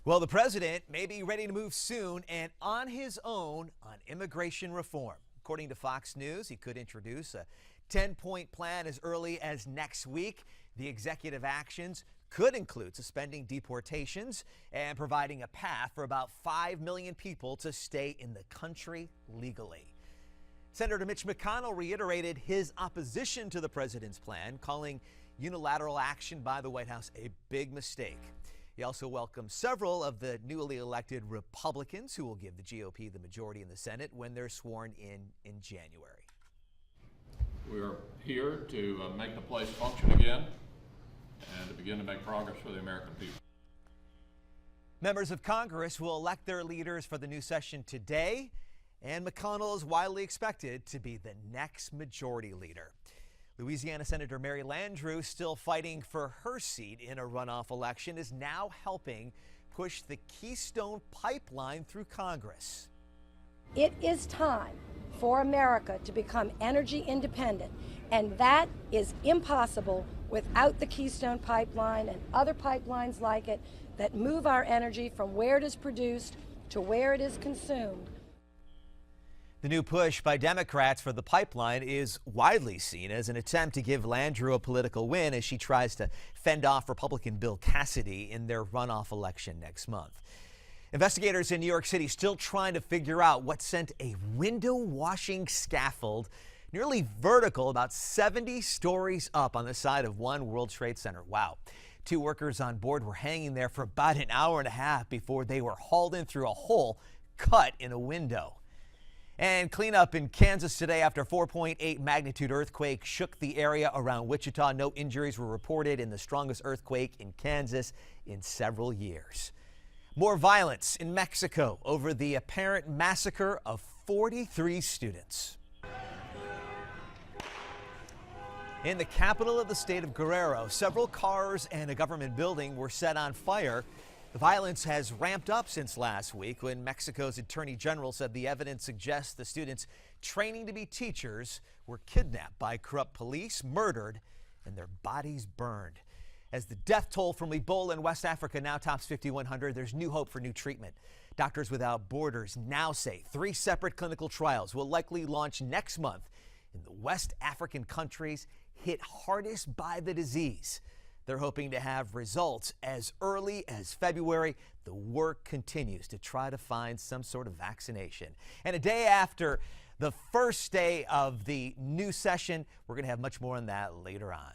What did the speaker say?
Well, the president may be ready to move soon and on his own on immigration reform. According to Fox News, he could introduce a 10-point plan as early as next week. The executive actions could include suspending deportations and providing a path for about 5 million people to stay in the country legally. Senator Mitch McConnell reiterated his opposition to the president's plan, calling unilateral action by the White House a big mistake. He also welcomed several of the newly elected Republicans who will give the GOP the majority in the Senate when they're sworn in January. We are here to make the place function again and to begin to make progress for the American people. Members of Congress will elect their leaders for the new session today, and McConnell is widely expected to be the next majority leader. Louisiana Senator Mary Landrieu, still fighting for her seat in a runoff election, is now helping push the Keystone Pipeline through Congress. It is time for America to become energy independent, and that is impossible without the Keystone Pipeline and other pipelines like it that move our energy from where it is produced to where it is consumed. The new push by Democrats for the pipeline is widely seen as an attempt to give Landrieu a political win as she tries to fend off Republican Bill Cassidy in their runoff election next month. Investigators in New York City still trying to figure out what sent a window washing scaffold nearly vertical about 70 stories up on the side of One World Trade Center. Wow. 2 workers on board were hanging there for about an hour and a half before they were hauled in through a hole cut in a window. And cleanup in Kansas today after 4.8 magnitude earthquake shook the area around Wichita. No injuries were reported in the strongest earthquake in Kansas in several years. More violence in Mexico over the apparent massacre of 43 students. In the capital of the state of Guerrero, several cars and a government building were set on fire. The violence has ramped up since last week when Mexico's attorney general said the evidence suggests the students training to be teachers were kidnapped by corrupt police, murdered, and their bodies burned. As the death toll from Ebola in West Africa now tops 5,100, there's new hope for new treatment. Doctors Without Borders now say 3 separate clinical trials will likely launch next month in the West African countries hit hardest by the disease. They're hoping to have results as early as February. The work continues to try to find some sort of vaccination. And a day after the first day of the new session, we're going to have much more on that later on.